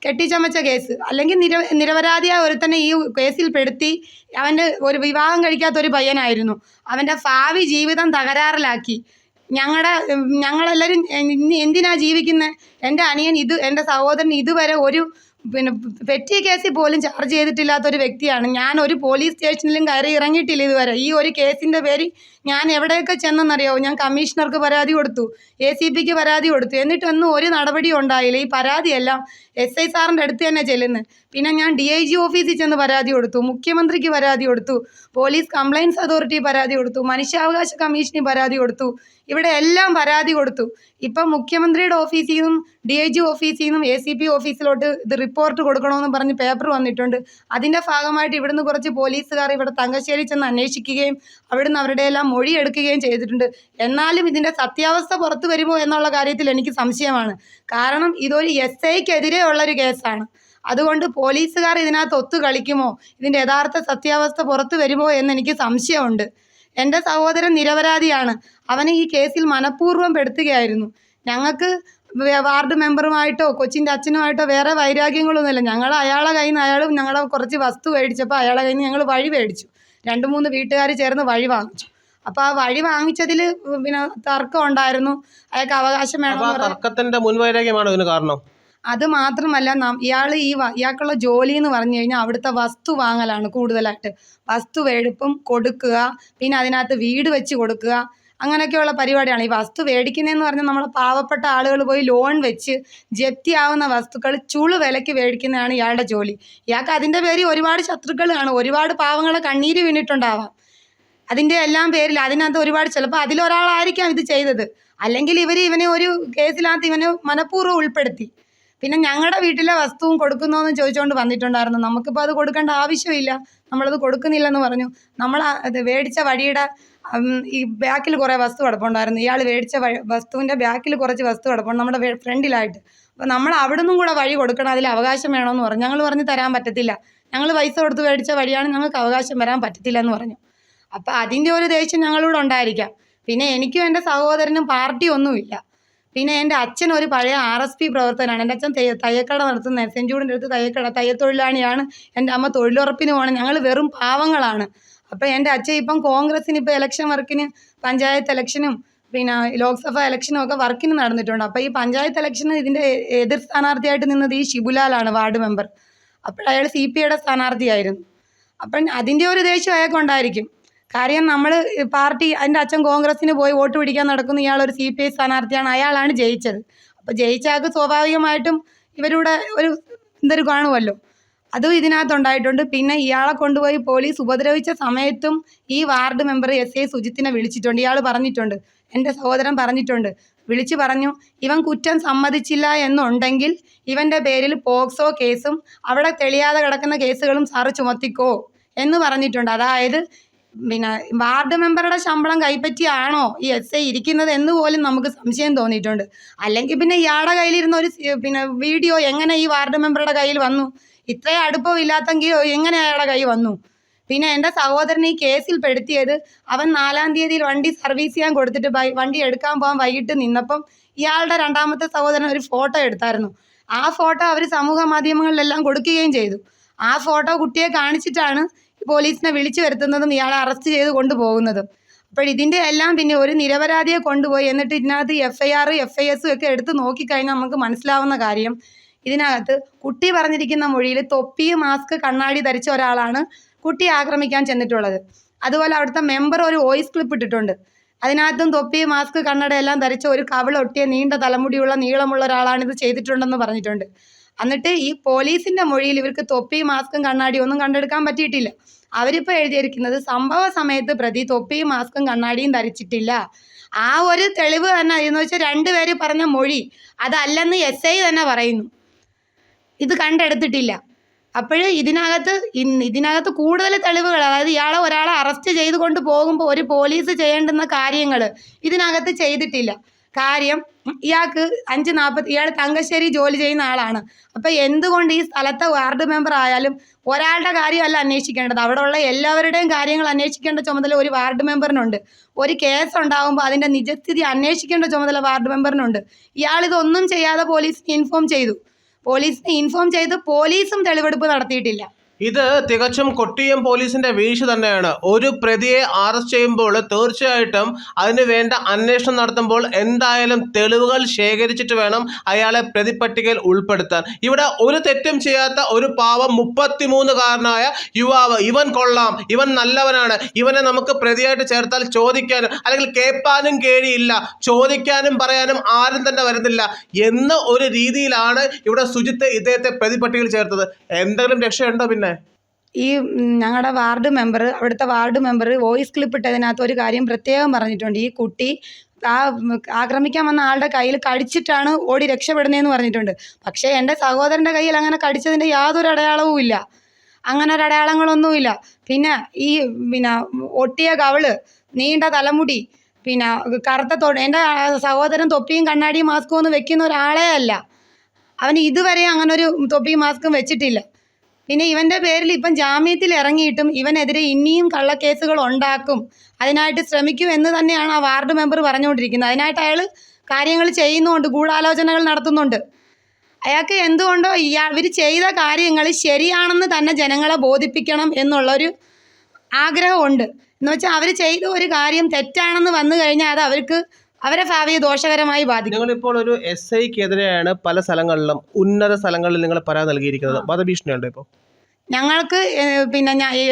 കെട്ടിച്ചമച്ച കേസ്. അല്ലെങ്കിൽ നിരപരാധിയായ ഒരുത്തന്നെ ഈ കേസിൽ പെടുത്തി അവൻ്റെ ഒരു വിവാഹം കഴിക്കാത്തൊരു പയ്യനായിരുന്നു, അവൻ്റെ ഭാവി ജീവിതം തകരാറിലാക്കി. ഞങ്ങളെല്ലാവരും എന്തിനാ ജീവിക്കുന്നത്? എൻ്റെ അനിയൻ എൻ്റെ സഹോദരൻ ഇതുവരെ ഒരു പെറ്റി കേസിൽ പോലും ചാർജ് ചെയ്തിട്ടില്ലാത്തൊരു വ്യക്തിയാണ്. ഞാൻ ഒരു പോലീസ് സ്റ്റേഷനിലും കയറി ഇറങ്ങിയിട്ടില്ല ഇതുവരെ. ഈ ഒരു കേസിൻ്റെ പേരിൽ ഞാൻ എവിടെയൊക്കെ ചെന്നെന്നറിയാമോ? ഞാൻ കമ്മീഷണർക്ക് പരാതി കൊടുത്തു, ACPക്ക് പരാതി കൊടുത്തു, എന്നിട്ടൊന്നും ഒരു നടപടിയും ഉണ്ടായില്ല. ഈ പരാതിയെല്ലാം SI സാറിൻ്റെ അടുത്ത് തന്നെ ചെല്ലുന്നത്. പിന്നെ ഞാൻ DIG ഓഫീസിൽ ചെന്ന് പരാതി കൊടുത്തു, മുഖ്യമന്ത്രിക്ക് പരാതി കൊടുത്തു, പോലീസ് കംപ്ലയിൻസ് അതോറിറ്റി പരാതി കൊടുത്തു, മനുഷ്യാവകാശ കമ്മീഷന് പരാതി കൊടുത്തു, ഇവിടെ എല്ലാം പരാതി കൊടുത്തു. ഇപ്പം മുഖ്യമന്ത്രിയുടെ ഓഫീസിൽ നിന്നും DIG ഓഫീസിൽ നിന്നും ACP ഓഫീസിലോട്ട് ഇത് റിപ്പോർട്ട് കൊടുക്കണമെന്ന് പറഞ്ഞ് പേപ്പർ വന്നിട്ടുണ്ട്. അതിൻ്റെ ഭാഗമായിട്ട് ഇവിടുന്ന് കുറച്ച് പോലീസുകാർ ഇവിടെ തങ്കശ്ശേരി ചെന്ന് അന്വേഷിക്കുകയും അവിടുന്ന് അവരുടെ എല്ലാം മൊഴിയെടുക്കുകയും ചെയ്തിട്ടുണ്ട്. എന്നാലും ഇതിൻ്റെ സത്യാവസ്ഥ പുറത്തു വരുമോ എന്നുള്ള കാര്യത്തിൽ എനിക്ക് സംശയമാണ്. കാരണം ഇതൊരു SIക്കെതിരെ ഉള്ളൊരു കേസാണ്. അതുകൊണ്ട് പോലീസുകാർ ഇതിനകത്ത് ഒത്തു കളിക്കുമോ, ഇതിൻ്റെ യഥാർത്ഥ സത്യാവസ്ഥ പുറത്തു വരുമോ എന്നെനിക്ക് സംശയമുണ്ട്. എൻ്റെ സഹോദരൻ നിരപരാധിയാണ്. അവനെ ഈ കേസിൽ മനഃപൂർവ്വം പെടുത്തുകയായിരുന്നു. ഞങ്ങൾക്ക് വാർഡ് മെമ്പറുമായിട്ടോ കൊച്ചിൻ്റെ അച്ഛനുമായിട്ടോ വേറെ വൈരാഗ്യങ്ങളൊന്നുമില്ല. ഞങ്ങൾ അയാളെ കയ്യിൽ നിന്ന് അയാളും ഞങ്ങളെ കുറച്ച് വസ്തു മേടിച്ചപ്പോൾ അയാളെ കയ്യിൽ നിന്ന് ഞങ്ങൾ വഴി മേടിച്ചു. 2-3 വീട്ടുകാർ ചേർന്ന് വഴി വാങ്ങിച്ചു. അപ്പോൾ ആ വഴി വാങ്ങിച്ചതിൽ പിന്നെ തർക്കം ഉണ്ടായിരുന്നു. അയാൾക്ക് അവകാശം വേണമെന്ന് തർക്കത്തിന്റെ മുൻവൈരാഗ്യമാണോ ഇതിന് കാരണം? അത് മാത്രമല്ല, ഇയാൾക്കുള്ള ജോലി എന്ന് പറഞ്ഞു കഴിഞ്ഞാൽ അവിടുത്തെ വസ്തു വാങ്ങലാണ് കൂടുതലായിട്ട്. വസ്തു മേടിപ്പും കൊടുക്കുക, പിന്നെ അതിനകത്ത് വീട് വെച്ച് കൊടുക്കുക, അങ്ങനെയൊക്കെയുള്ള പരിപാടിയാണ്. ഈ വസ്തു മേടിക്കുന്നതെന്ന് പറഞ്ഞാൽ നമ്മളെ പാവപ്പെട്ട ആളുകൾ പോയി ലോൺ വെച്ച് ജപ്തിയാവുന്ന വസ്തുക്കൾ ചുളു വിലയ്ക്ക് മേടിക്കുന്നതാണ് ഇയാളുടെ ജോലി. ഇയാൾക്ക് അതിൻ്റെ പേരിൽ ഒരുപാട് ശത്രുക്കൾ കാണും, ഒരുപാട് പാവങ്ങളെ കണ്ണീര് വീണിട്ടുണ്ടാവാം. അതിൻ്റെ എല്ലാം പേരിൽ അതിനകത്ത് ഒരുപാട്, ചിലപ്പോൾ അതിലൊരാളായിരിക്കാം ഇത് ചെയ്തത്, അല്ലെങ്കിൽ ഇവനെ ഒരു കേസിനകത്ത് ഇവനെ മനഃപൂർവ്വം ഉൾപ്പെടുത്തി. പിന്നെ ഞങ്ങളുടെ വീട്ടിലെ വസ്തുവും കൊടുക്കുന്നോന്ന് ചോദിച്ചുകൊണ്ട് വന്നിട്ടുണ്ടായിരുന്നു. നമുക്കിപ്പോൾ അത് കൊടുക്കേണ്ട ആവശ്യമില്ല, നമ്മളത് കൊടുക്കുന്നില്ലെന്ന് പറഞ്ഞു. നമ്മൾ അത് മേടിച്ച വഴിയുടെ ഈ ബാക്കിൽ കുറേ വസ്തു കിടപ്പുണ്ടായിരുന്നു. ഇയാൾ മേടിച്ച വസ്തുവിൻ്റെ ബാക്കിൽ കുറച്ച് വസ്തു കിടപ്പുണ്ട് നമ്മുടെ ഫ്രണ്ടിലായിട്ട്. അപ്പോൾ നമ്മൾ അവിടെ നിന്നും കൂടെ വഴി കൊടുക്കണം, അതിൽ അവകാശം വേണമെന്ന് പറഞ്ഞു. ഞങ്ങൾ പറഞ്ഞ് തരാൻ പറ്റത്തില്ല, ഞങ്ങൾ പൈസ കൊടുത്ത് മേടിച്ച വഴിയാണ്, ഞങ്ങൾക്ക് അവകാശം വരാൻ പറ്റത്തില്ല എന്ന് പറഞ്ഞു. അപ്പോൾ അതിൻ്റെ ഒരു ദേഷ്യം ഞങ്ങളോട് ഉണ്ടായിരിക്കാം. പിന്നെ എനിക്കും എൻ്റെ സഹോദരനും പാർട്ടി ഒന്നുമില്ല. പിന്നെ എൻ്റെ അച്ഛൻ ഒരു പഴയ RSP പ്രവർത്തകനാണ്. എൻ്റെ അച്ഛൻ തയ്യക്കട നടത്തുന്ന സെൻറ്റ് ജൂഡിൻ്റെ അടുത്ത് തയ്യത്തൊഴിലാളിയാണ്. എൻ്റെ അമ്മ തൊഴിലുറപ്പിന് പോകണം. ഞങ്ങൾ വെറും പാവങ്ങളാണ്. അപ്പോൾ എൻ്റെ അച്ഛൻ ഇപ്പം കോൺഗ്രസ്സിന് ഇപ്പോൾ ഇലക്ഷൻ വർക്കിന് പഞ്ചായത്ത് ഇലക്ഷനും പിന്നെ ലോക്സഭ ഇലക്ഷനും ഒക്കെ വർക്കിന് നടന്നിട്ടുണ്ട്. അപ്പോൾ ഈ പഞ്ചായത്ത് ഇലക്ഷന് ഇതിൻ്റെ എതിർ സ്ഥാനാർത്ഥിയായിട്ട് നിന്നത് ഈ ഷിബുലാലാണ്, വാർഡ് മെമ്പർ. അപ്പോൾ അയാൾ CPയുടെ സ്ഥാനാർത്ഥിയായിരുന്നു. അപ്പം അതിൻ്റെ ഒരു ദേഷ്യം അയാൾക്കുണ്ടായിരിക്കും. കാര്യം നമ്മൾ പാർട്ടി, എൻ്റെ അച്ഛൻ കോൺഗ്രസ്സിന് പോയി വോട്ട് പിടിക്കാൻ നടക്കുന്ന ഇയാളൊരു CPI സ്ഥാനാർത്ഥിയാണ്, അയാളാണ് ജയിച്ചത്. അപ്പോൾ ജയിച്ച ആൾക്ക് സ്വാഭാവികമായിട്ടും ഇവരുടെ എന്തൊരു കാണുമല്ലോ, അതും ഇതിനകത്തുണ്ടായിട്ടുണ്ട്. പിന്നെ ഇയാളെ കൊണ്ടുപോയി പോലീസ് ഉപദ്രവിച്ച സമയത്തും ഈ വാർഡ് മെമ്പർ SI സുജിത്തിനെ വിളിച്ചിട്ടുണ്ട്. ഇയാൾ പറഞ്ഞിട്ടുണ്ട്, എൻ്റെ സഹോദരൻ പറഞ്ഞിട്ടുണ്ട്, വിളിച്ചു പറഞ്ഞു, ഇവൻ കുറ്റം സമ്മതിച്ചില്ല എന്നുണ്ടെങ്കിൽ ഇവൻ്റെ പേരിൽ പോക്സോ കേസും അവിടെ തെളിയാതെ കിടക്കുന്ന കേസുകളും സാറ് ചുമത്തിക്കോ എന്ന് പറഞ്ഞിട്ടുണ്ട്. അതായത് പിന്നെ വാർഡ് മെമ്പറുടെ ശമ്പളം കൈപ്പറ്റിയാണോ ഈ SI ഇരിക്കുന്നത് എന്ന് പോലും നമുക്ക് സംശയം തോന്നിയിട്ടുണ്ട്. അല്ലെങ്കിൽ പിന്നെ ഇയാളുടെ കയ്യിലിരുന്ന ഒരു പിന്നെ വീഡിയോ എങ്ങനെ ഈ വാർഡ് മെമ്പറുടെ കയ്യിൽ വന്നു? ഇത്രയും അടുപ്പമില്ലാത്തെങ്കിൽ എങ്ങനെ അയാളുടെ കയ്യിൽ വന്നു? പിന്നെ എൻ്റെ സഹോദരനെ ഈ കേസിൽ പെടുത്തിയത് അവൻ 4-ാം തീയതി വണ്ടി സർവീസ് ചെയ്യാൻ കൊടുത്തിട്ട് വണ്ടി എടുക്കാൻ പോകാൻ വൈകിട്ട് നിന്നപ്പം ഇയാളുടെ രണ്ടാമത്തെ സഹോദരൻ ഒരു ഫോട്ടോ എടുത്തായിരുന്നു. ആ ഫോട്ടോ അവർ സമൂഹ മാധ്യമങ്ങളിലെല്ലാം കൊടുക്കുകയും ചെയ്തു. ആ ഫോട്ടോ കുട്ടിയെ കാണിച്ചിട്ടാണ് പോലീസിനെ വിളിച്ചു വരുത്തുന്നതും ഇയാളെ അറസ്റ്റ് ചെയ്ത് കൊണ്ടുപോകുന്നതും. അപ്പോൾ ഇതിൻ്റെ എല്ലാം പിന്നെ ഒരു നിരപരാധിയെ കൊണ്ടുപോയി എന്നിട്ട് ഇതിനകത്ത് FIR FIS ഒക്കെ എടുത്ത് നോക്കിക്കഴിഞ്ഞാൽ നമുക്ക് മനസ്സിലാവുന്ന കാര്യം, ഇതിനകത്ത് കുട്ടി പറഞ്ഞിരിക്കുന്ന മൊഴിയിൽ തൊപ്പി മാസ്ക് കണ്ണാടി ധരിച്ച ഒരാളാണ് കുട്ടിയെ ആക്രമിക്കാൻ ചെന്നിട്ടുള്ളത്. അതുപോലെ അവിടുത്തെ മെമ്പർ ഒരു വോയിസ് ക്ലിപ്പ് ഇട്ടിട്ടുണ്ട്. അതിനകത്തും തൊപ്പി മാസ്ക് കണ്ണട എല്ലാം ധരിച്ച ഒരു കവിളൊട്ടിയ നീണ്ട തലമുടിയുള്ള നീളമുള്ള ഒരാളാണ് ഇത് ചെയ്തിട്ടുണ്ടെന്ന് പറഞ്ഞിട്ടുണ്ട്. എന്നിട്ട് ഈ പോലീസിൻ്റെ മൊഴിയിൽ ഇവർക്ക് തൊപ്പി മാസ്കും കണ്ണാടിയും ഒന്നും കണ്ടെടുക്കാൻ പറ്റിയിട്ടില്ല. അവരിപ്പോൾ എഴുതിയിരിക്കുന്നത് സംഭവ സമയത്ത് പ്രതി തൊപ്പിയും മാസ്കും കണ്ണാടിയും ധരിച്ചിട്ടില്ല. ആ ഒരു തെളിവ് തന്നെ എന്ന് വെച്ചാൽ 2 പേര് പറഞ്ഞ മൊഴി അതല്ലെന്ന് SI തന്നെ പറയുന്നു. ഇത് കണ്ടെടുത്തിട്ടില്ല. അപ്പോൾ ഇതിനകത്ത് കൂടുതൽ തെളിവുകൾ, അതായത് ഒരാളെ അറസ്റ്റ് ചെയ്ത് കൊണ്ട് പോകുമ്പോൾ ഒരു പോലീസ് ചെയ്യേണ്ടുന്ന കാര്യങ്ങൾ ഇതിനകത്ത് ചെയ്തിട്ടില്ല. കാര്യം ഇയാൾക്ക് 5:40 ഇയാൾ തങ്കശ്ശേരി ജോലി ചെയ്യുന്ന ആളാണ്. അപ്പോൾ എന്തുകൊണ്ട് ഈ സ്ഥലത്തെ വാർഡ് മെമ്പർ ആയാലും ഒരാളുടെ കാര്യമല്ല അന്വേഷിക്കേണ്ടത്, അവിടെ ഉള്ള എല്ലാവരുടെയും കാര്യങ്ങൾ അന്വേഷിക്കേണ്ട ചുമതല ഒരു വാർഡ് മെമ്പറിനുണ്ട്. ഒരു കേസ് ഉണ്ടാകുമ്പോൾ അതിൻ്റെ നിജസ്ഥിതി അന്വേഷിക്കേണ്ട ചുമതല വാർഡ് മെമ്പറിനുണ്ട്. ഇയാളിതൊന്നും ചെയ്യാതെ പോലീസിനെ ഇൻഫോം ചെയ്തു. പോലീസും തെളിവെടുപ്പ് നടത്തിയിട്ടില്ല. ഇത് തികച്ചും കൊട്ടിയം പോലീസിന്റെ വീഴ്ച തന്നെയാണ്. ഒരു പ്രതിയെ അറസ്റ്റ് ചെയ്യുമ്പോൾ തീർച്ചയായിട്ടും അതിന് വേണ്ട അന്വേഷണം നടത്തുമ്പോൾ എന്തായാലും തെളിവുകൾ ശേഖരിച്ചിട്ട് വേണം അയാളെ പ്രതിപട്ടികയിൽ ഉൾപ്പെടുത്താൻ. ഇവിടെ ഒരു തെറ്റും ചെയ്യാത്ത ഒരു പാവം 33-കാരനായ യുവാവ്, ഇവൻ കൊള്ളാം, ഇവൻ നല്ലവനാണ്, ഇവനെ നമുക്ക് പ്രതിയായിട്ട് ചേർത്താൽ ചോദിക്കാനും അല്ലെങ്കിൽ കേൾപ്പാനും കേഴിയില്ല, ചോദിക്കാനും പറയാനും ആരും തന്നെ വരുന്നില്ല എന്ന ഒരു രീതിയിലാണ് ഇവിടെ സുജിത്ത് ഇദ്ദേഹത്തെ പ്രതിപട്ടികയിൽ ചേർത്തത്. എന്തെങ്കിലും രക്ഷയുണ്ടോ? പിന്നെ ഈ ഞങ്ങളുടെ അവിടുത്തെ വാർഡ് മെമ്പർ വോയിസ് ക്ലിപ്പ് ഇട്ടതിനകത്ത് ഒരു കാര്യം പ്രത്യേകം പറഞ്ഞിട്ടുണ്ട്. ഈ കുട്ടി ആക്രമിക്കാൻ വന്ന ആളുടെ കയ്യിൽ കടിച്ചിട്ടാണ് ഓടി രക്ഷപ്പെടുന്നതെന്ന് പറഞ്ഞിട്ടുണ്ട്. പക്ഷേ എൻ്റെ സഹോദരൻ്റെ കയ്യിൽ അങ്ങനെ കടിച്ചതിൻ്റെ യാതൊരു അടയാളവും ഇല്ല. അങ്ങനെ ഒരു അടയാളങ്ങളൊന്നുമില്ല. പിന്നെ ഒട്ടിയ കവിള്, നീണ്ട തലമുടി, കറുത്ത എൻ്റെ സഹോദരൻ തൊപ്പിയും കണ്ണാടിയും മാസ്കും ഒന്നും വെക്കുന്ന ഒരാളേ അല്ല. അവന് ഇതുവരെ അങ്ങനെ ഒരു തൊപ്പിയും മാസ്കും വെച്ചിട്ടില്ല. പിന്നെ ഇവൻ്റെ പേരിൽ ഇപ്പം ജാമ്യത്തിൽ ഇറങ്ങിയിട്ടും ഇവനെതിരെ ഇനിയും കള്ളക്കേസുകൾ ഉണ്ടാക്കും, അതിനായിട്ട് ശ്രമിക്കും എന്ന് തന്നെയാണ് ആ വാർഡ് മെമ്പർ പറഞ്ഞുകൊണ്ടിരിക്കുന്നത്. അതിനായിട്ട് അയാൾ കാര്യങ്ങൾ ചെയ്യുന്നുണ്ട്, ഗൂഢാലോചനകൾ നടത്തുന്നുണ്ട്. അയാൾക്ക് എന്തുകൊണ്ടോ ഇവർ ചെയ്ത കാര്യങ്ങൾ ശരിയാണെന്ന് തന്നെ ജനങ്ങളെ ബോധിപ്പിക്കണം എന്നുള്ളൊരു ആഗ്രഹമുണ്ട്. എന്ന് വെച്ചാൽ അവർ ചെയ്ത ഒരു കാര്യം തെറ്റാണെന്ന് വന്നു കഴിഞ്ഞാൽ അത് അവരെ ഭാവിയെ ദോഷകരമായി ബാധിക്കും. നിങ്ങളിപ്പോൾ ഒരു SIക്കെതിരെയാണ് പല സ്ഥലങ്ങളിലും ഉന്നത സ്ഥലങ്ങളിൽ നിങ്ങൾ പരാതി നൽകിയിരിക്കുന്നത്. വധഭീഷണിയുണ്ട് ഇപ്പോൾ ഞങ്ങൾക്ക്.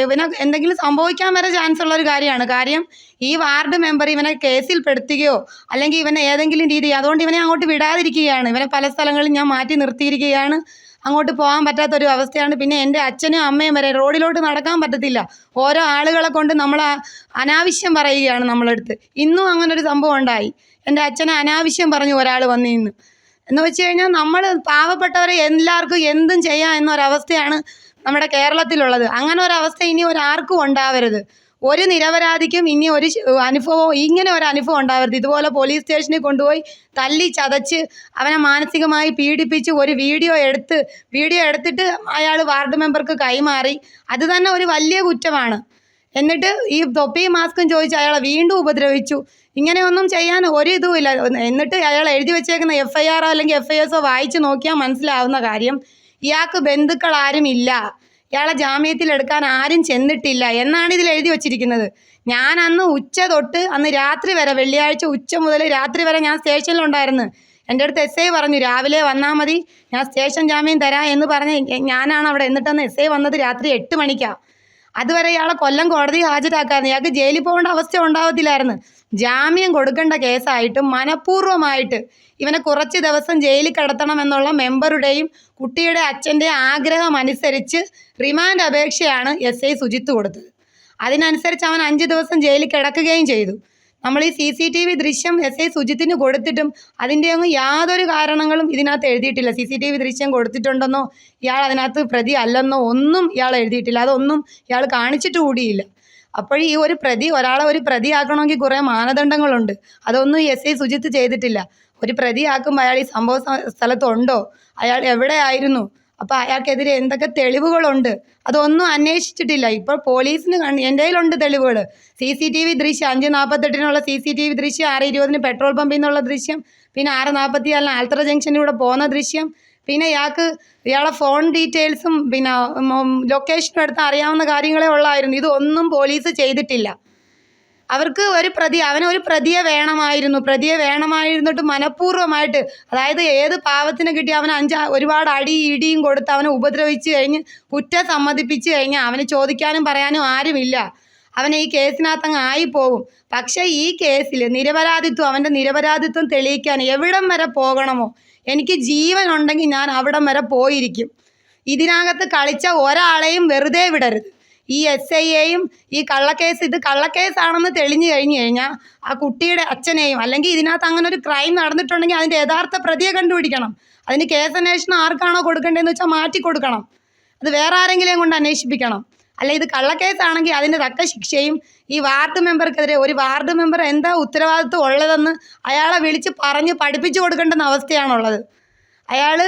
ഇവനെ എന്തെങ്കിലും സംഭവിക്കാൻ വരെ ചാൻസ് ഉള്ള ഒരു കാര്യമാണ്. കാര്യം ഈ വാർഡ് മെമ്പർ ഇവനെ കേസിൽ പെടുത്തുകയോ അല്ലെങ്കിൽ ഇവനെ ഏതെങ്കിലും രീതി, അതുകൊണ്ട് ഇവനെ അങ്ങോട്ട് വിടാതിരിക്കുകയാണ്. ഇവനെ പല സ്ഥലങ്ങളിൽ ഞാൻ മാറ്റി നിർത്തിയിരിക്കുകയാണ്. അങ്ങോട്ട് പോകാൻ പറ്റാത്തൊരു അവസ്ഥയാണ്. പിന്നെ എൻ്റെ അച്ഛനും അമ്മയും വരെ റോഡിലോട്ട് നടക്കാൻ പറ്റത്തില്ല. ഓരോ ആളുകളെ കൊണ്ട് നമ്മൾ അനാവശ്യം പറയുകയാണ് നമ്മളടുത്ത്. ഇന്നും അങ്ങനൊരു സംഭവം ഉണ്ടായി. എൻ്റെ അച്ഛനെ അനാവശ്യം പറഞ്ഞു ഒരാൾ വന്നിരുന്നു. എന്ന് വെച്ച് കഴിഞ്ഞാൽ നമ്മൾ പാവപ്പെട്ടവരെ എല്ലാവർക്കും എന്തും ചെയ്യാം എന്നൊരവസ്ഥയാണ് നമ്മുടെ കേരളത്തിലുള്ളത്. അങ്ങനെ ഒരവസ്ഥ ഇനി ആർക്കും ഉണ്ടാവരുത്. ഒരു നിരപരാധിക്കും ഇനി ഇങ്ങനെ ഒരു അനുഭവം ഉണ്ടാവരുത്. ഇതുപോലെ പോലീസ് സ്റ്റേഷനിൽ കൊണ്ടുപോയി തല്ലി ചതച്ച് അവനെ മാനസികമായി പീഡിപ്പിച്ച് ഒരു വീഡിയോ എടുത്തിട്ട് അയാൾ വാർഡ് മെമ്പർക്ക് കൈമാറി. അത് തന്നെ ഒരു വലിയ കുറ്റമാണ്. എന്നിട്ട് ഈ തൊപ്പിയും മാസ്കും ചോദിച്ച് അയാളെ വീണ്ടും ഉപദ്രവിച്ചു. ഇങ്ങനെയൊന്നും ചെയ്യാൻ ഒരു ഇതുമില്ല. എന്നിട്ട് അയാൾ എഴുതി വെച്ചേക്കുന്ന FIR അല്ലെങ്കിൽ FIS വായിച്ച് നോക്കിയാൽ മനസ്സിലാവുന്ന കാര്യം, ഇയാൾക്ക് ബന്ധുക്കൾ ആരും ഇല്ല, ഇയാളെ ജാമ്യത്തിൽ എടുക്കാൻ ആരും ചെന്നിട്ടില്ല എന്നാണ് ഇതിൽ എഴുതി വച്ചിരിക്കുന്നത്. ഞാൻ അന്ന് ഉച്ച തൊട്ട് അന്ന് രാത്രി വരെ, വെള്ളിയാഴ്ച ഉച്ച മുതൽ രാത്രി വരെ ഞാൻ സ്റ്റേഷനിലുണ്ടായിരുന്നു. എൻ്റെ അടുത്ത് SI പറഞ്ഞു രാവിലെ വന്നാൽ മതി, ഞാൻ സ്റ്റേഷൻ ജാമ്യം തരാം എന്ന് പറഞ്ഞ് ഞാനാണ് അവിടെ. എന്നിട്ടന്ന് SI വന്നത് രാത്രി 8 മണിക്കാണ്. അതുവരെ ഇയാളെ കൊല്ലം കോടതി ഹാജരാക്കായിരുന്നു. ഇയാൾക്ക് ജയിലിൽ പോകേണ്ട അവസ്ഥ ഉണ്ടാവത്തില്ലായിരുന്നു. ജാമ്യം കൊടുക്കേണ്ട കേസായിട്ടും മനഃപൂർവ്വമായിട്ട് ഇവനെ കുറച്ച് ദിവസം ജയിലിൽ കിടത്തണമെന്നുള്ള മെമ്പറുടെയും കുട്ടിയുടെ അച്ഛൻ്റെ ആഗ്രഹം അനുസരിച്ച് റിമാൻഡ് അപേക്ഷയാണ് SI സുജിത്ത് കൊടുത്തത്. അതിനനുസരിച്ച് അവൻ 5 ദിവസം ജയിലിൽ കിടക്കുകയും ചെയ്തു. നമ്മൾ ഈ CCTV ദൃശ്യം SI സുജിത്തിന് കൊടുത്തിട്ടും അതിൻ്റെ ഒന്നും യാതൊരു കാരണങ്ങളും ഇതിനകത്ത് എഴുതിയിട്ടില്ല. CCTV ദൃശ്യം കൊടുത്തിട്ടുണ്ടെന്നോ ഇയാൾ അതിനകത്ത് പ്രതി അല്ലെന്നോ ഒന്നും ഇയാൾ എഴുതിയിട്ടില്ല. അതൊന്നും ഇയാൾ കാണിച്ചിട്ട് കൂടിയില്ല. അപ്പോൾ ഈ ഒരാളെ ഒരു പ്രതിയാക്കണമെങ്കിൽ കുറേ മാനദണ്ഡങ്ങളുണ്ട്. അതൊന്നും SI സുജിത്ത് ചെയ്തിട്ടില്ല. ഒരു പ്രതിയാക്കുമ്പോൾ അയാൾ ഈ സംഭവ സ്ഥലത്തുണ്ടോ, അയാൾ എവിടെയായിരുന്നു, അപ്പോൾ അയാൾക്കെതിരെ എന്തൊക്കെ തെളിവുകളുണ്ട്, അതൊന്നും അന്വേഷിച്ചിട്ടില്ല. ഇപ്പോൾ പോലീസിന് എൻ്റെ കയ്യിലുണ്ട് തെളിവുകൾ. CCTV ദൃശ്യം 5:48 CCTV ദൃശ്യം, 6:20 പെട്രോൾ പമ്പിൽ നിന്നുള്ള ദൃശ്യം, പിന്നെ 6:44 ആൽത്തറ ജംഗ്ഷനിലൂടെ പോകുന്ന ദൃശ്യം, പിന്നെ ഇയാളെ ഫോൺ ഡീറ്റെയിൽസും പിന്നെ ലൊക്കേഷനും എടുത്ത് അറിയാവുന്ന കാര്യങ്ങളേ ഉള്ളായിരുന്നു. ഇതൊന്നും പോലീസ് ചെയ്തിട്ടില്ല. അവർക്ക് അവനൊരു പ്രതിയെ വേണമായിരുന്നിട്ട് മനഃപൂർവ്വമായിട്ട്, അതായത് ഏത് പാവത്തിന് കിട്ടി അവന് ഒരുപാട് ഇടിയും കൊടുത്ത് അവനെ ഉപദ്രവിച്ച് കഴിഞ്ഞ് കുറ്റം സമ്മതിപ്പിച്ച് കഴിഞ്ഞാൽ അവന് ചോദിക്കാനും പറയാനും ആരുമില്ല. അവനെ ഈ കേസിനകത്തങ്ങ് ആയിപ്പോകും. പക്ഷേ ഈ കേസിൽ അവൻ്റെ നിരപരാധിത്വം തെളിയിക്കാൻ എവിടം വരെ പോകണമോ, എനിക്ക് ജീവൻ ഉണ്ടെങ്കിൽ ഞാൻ അവിടം വരെ പോയിരിക്കും. ഇതിനകത്ത് കളിച്ച ഒരാളെയും വെറുതെ വിടരുത്. ഈ SIയെയും ഈ ഇത് കള്ളക്കേസാണെന്ന് തെളിഞ്ഞു കഴിഞ്ഞാൽ ആ കുട്ടിയുടെ അച്ഛനെയും, അല്ലെങ്കിൽ ഇതിനകത്ത് അങ്ങനെ ഒരു ക്രൈം നടന്നിട്ടുണ്ടെങ്കിൽ അതിൻ്റെ യഥാർത്ഥ പ്രതിയെ കണ്ടുപിടിക്കണം. അതിന് കേസന്വേഷണം ആർക്കാണോ കൊടുക്കേണ്ടതെന്ന് വെച്ചാൽ മാറ്റി കൊടുക്കണം. അത് വേറെ ആരെങ്കിലും കൊണ്ട് അന്വേഷിപ്പിക്കണം. അല്ല, ഇത് കള്ളക്കേസാണെങ്കിൽ അതിന് തക്ക ശിക്ഷയും ഈ വാർഡ് മെമ്പർക്കെതിരെ, ഒരു വാർഡ് മെമ്പർ എന്താ ഉത്തരവാദിത്വം ഉള്ളതെന്ന് അയാളെ വിളിച്ച് പറഞ്ഞ് പഠിപ്പിച്ചു കൊടുക്കേണ്ടുന്ന അവസ്ഥയാണുള്ളത്. അയാൾ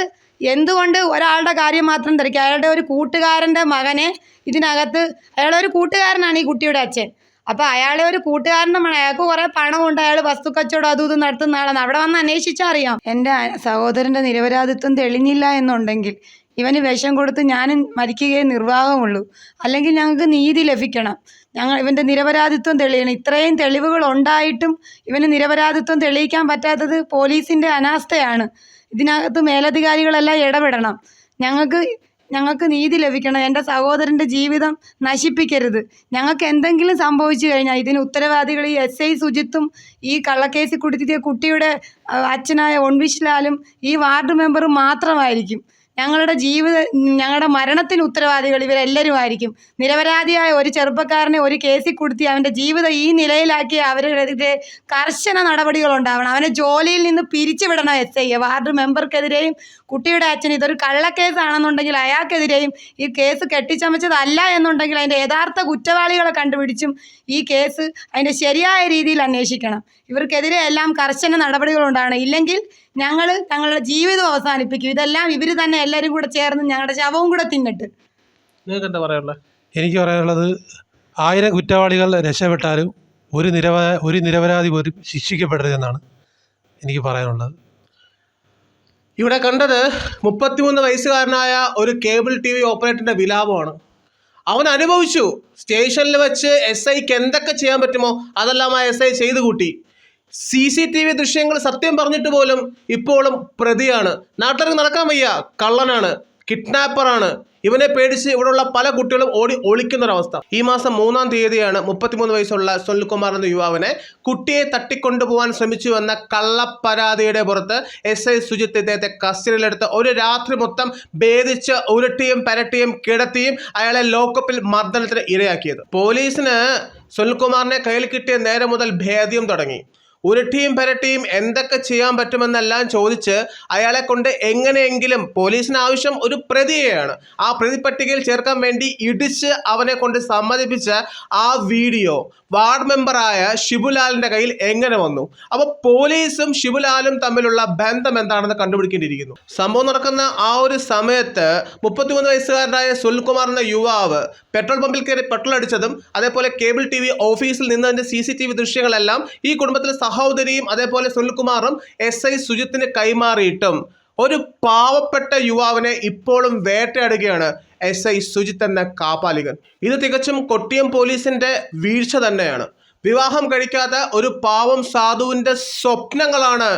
എന്തുകൊണ്ട് ഒരാളുടെ കാര്യം മാത്രം തിരക്കുക? അയാളുടെ ഒരു കൂട്ടുകാരൻ്റെ മകനെ ഇതിനകത്ത്, അയാളൊരു കൂട്ടുകാരനാണ് ഈ കുട്ടിയുടെ അച്ഛൻ. അപ്പോൾ അയാളെ ഒരു കൂട്ടുകാരൻ്റെ മകൻ, അയാൾക്ക് കുറേ പണമുണ്ട്, അയാൾ വസ്തുക്കച്ചവടം അതും ഇതും നടത്തുന്ന ആളാണ്. അവിടെ വന്ന് അന്വേഷിച്ചാൽ അറിയാം. എൻ്റെ സഹോദരൻ്റെ നിരപരാധിത്വം തെളിഞ്ഞില്ല എന്നുണ്ടെങ്കിൽ ഇവന് വിഷം കൊടുത്ത് ഞാൻ മരിക്കുകയേ നിർവാഹമുള്ളൂ. അല്ലെങ്കിൽ ഞങ്ങൾക്ക് നീതി ലഭിക്കണം. ഇവൻ്റെ നിരപരാധിത്വം തെളിയണം. ഇത്രയും തെളിവുകൾ ഉണ്ടായിട്ടും ഇവന് നിരപരാധിത്വം തെളിയിക്കാൻ പറ്റാത്തത് പോലീസിൻ്റെ അനാസ്ഥയാണ്. ഇതിനകത്ത് മേലധികാരികളെല്ലാം ഇടപെടണം. ഞങ്ങൾക്ക് നീതി ലഭിക്കണം. എൻ്റെ സഹോദരൻ്റെ ജീവിതം നശിപ്പിക്കരുത്. ഞങ്ങൾക്ക് എന്തെങ്കിലും സംഭവിച്ചു കഴിഞ്ഞാൽ ഇതിന് ഉത്തരവാദികൾ ഈ SI സുജിത്തും ഈ കള്ളക്കേസിൽ കുടുത്തിയ കുട്ടിയുടെ അച്ഛനായ ഒൺവിശ്ലാലും ഈ വാർഡ് മെമ്പറും മാത്രമായിരിക്കും. ഞങ്ങളുടെ മരണത്തിന് ഉത്തരവാദികൾ ഇവരെല്ലാവരുമായിരിക്കും. നിരപരാധിയായ ഒരു ചെറുപ്പക്കാരനെ ഒരു കേസിൽ കുടുത്തി അവൻ്റെ ജീവിതം ഈ നിലയിലാക്കി അവരുടെ കർശന നടപടികളുണ്ടാവണം. അവനെ ജോലിയിൽ നിന്ന് പിരിച്ചുവിടണം. SI വാർഡ് മെമ്പർക്കെതിരെയും കുട്ടിയുടെ അച്ഛൻ ഇതൊരു കള്ളക്കേസാണെന്നുണ്ടെങ്കിൽ അയാൾക്കെതിരെയും ഈ കേസ് കെട്ടിച്ചമച്ചതല്ല എന്നുണ്ടെങ്കിൽ അതിൻ്റെ യഥാർത്ഥ കുറ്റവാളികളെ കണ്ടുപിടിച്ചും ഈ കേസ് അതിൻ്റെ ശരിയായ രീതിയിൽ അന്വേഷിക്കണം. ഇവർക്കെതിരെ എല്ലാം കർശന നടപടികളുണ്ടാകണം. ഇല്ലെങ്കിൽ ഞങ്ങളുടെ ജീവിതം അവസാനിപ്പിക്കും. ഇതെല്ലാം ഇവർ തന്നെ എല്ലാവരും കൂടെ ചേർന്ന് ഞങ്ങളുടെ ശവവും കൂടെ തിന്നിട്ട്. നിങ്ങൾക്ക് എന്താ പറയാനുള്ളത്? എനിക്ക് പറയാനുള്ളത്, 1000 കുറ്റവാളികൾ രക്ഷപ്പെട്ടാലും ഒരു നിരപരാധി പോലും ശിക്ഷിക്കപ്പെടരുതെന്നാണ് എനിക്ക് പറയാനുള്ളത്. ഇവിടെ കണ്ടത് 33 വയസ്സുകാരനായ ഒരു കേബിൾ TV ഓപ്പറേറ്ററിൻ്റെ വിലാപമാണ്. അവൻ അനുഭവിച്ചു. സ്റ്റേഷനിൽ വെച്ച് SIക്ക് എന്തൊക്കെ ചെയ്യാൻ പറ്റുമോ അതെല്ലാം ആ SI ചെയ്തു കൂട്ടി. CCTV ദൃശ്യങ്ങൾ സത്യം പറഞ്ഞിട്ട് പോലും ഇപ്പോഴും പ്രതിയാണ്. നാട്ടിലേക്ക് നടക്കാൻ വയ്യ. കള്ളനാണ്, കിഡ്നാപ്പറാണ്. ഇവനെ പേടിച്ച് ഇവിടെയുള്ള പല കുട്ടികളും ഒളിക്കുന്നൊരവസ്ഥ. ഈ മാസം 3-ാം തീയതിയാണ് 33 വയസ്സുള്ള സുനിൽകുമാർ എന്ന യുവാവിനെ കുട്ടിയെ തട്ടിക്കൊണ്ടുപോകാൻ ശ്രമിച്ചു എന്ന കള്ളപ്പരാതിയുടെ പുറത്ത് SI സുജിത്ത് ഇദ്ദേഹത്തെ കസ്റ്റഡിയിലെടുത്ത് ഒരു രാത്രി മൊത്തം ഭേദിച്ച് ഉരുട്ടിയും പരട്ടിയും കിടത്തിയും അയാളെ ലോക്കപ്പിൽ മർദ്ദനത്തിന് ഇരയാക്കിയത്. പോലീസിന് സുനിൽകുമാറിനെ കയ്യിൽ കിട്ടിയ നേരം മുതൽ ഭേദ്യം തുടങ്ങി. ഉരുട്ടിയും പരട്ടിയും എന്തൊക്കെ ചെയ്യാൻ പറ്റുമെന്നെല്ലാം ചോദിച്ച് അയാളെ കൊണ്ട് എങ്ങനെയെങ്കിലും, പോലീസിന് ആവശ്യം ഒരു പ്രതിയെയാണ്, ആ പ്രതിപട്ടികയിൽ ചേർക്കാൻ വേണ്ടി ഇടിച്ച് അവനെ കൊണ്ട് സമ്മതിപ്പിച്ച ആ വീഡിയോ വാർഡ് മെമ്പറായ ഷിബുലാലിൻ്റെ കയ്യിൽ എങ്ങനെ വന്നു? അപ്പോൾ പോലീസും ഷിബുലാലും തമ്മിലുള്ള ബന്ധം എന്താണെന്ന് കണ്ടുപിടിക്കേണ്ടിയിരിക്കുന്നു. സംഭവം നടക്കുന്ന ആ ഒരു സമയത്ത് 33 വയസ്സുകാരനായ സുനിൽകുമാർ എന്ന യുവാവ് പെട്രോൾ പമ്പിൽ കയറി പെട്രോൾ അടിച്ചതും അതേപോലെ കേബിൾ TV ഓഫീസിൽ നിന്നതിൻ്റെ CCTV ദൃശ്യങ്ങളെല്ലാം ഈ കുടുംബത്തിലെ സഹോദരിയും അതേപോലെ സുനിൽകുമാറും SI സുജിത്തിന് കൈമാറിയിട്ടും ഒരു പാവപ്പെട്ട യുവാവിനെ ഇപ്പോഴും വേട്ടയാടുകയാണ് SI സുജിത്ത് എന്ന കാപാലികൻ. ഇത് തികച്ചും കൊട്ടിയം പോലീസിന്റെ വീഴ്ച തന്നെയാണ്. വിവാഹം കഴിക്കാത്ത ഒരു പാവം സാധുവിന്റെ സ്വപ്നങ്ങളാണ്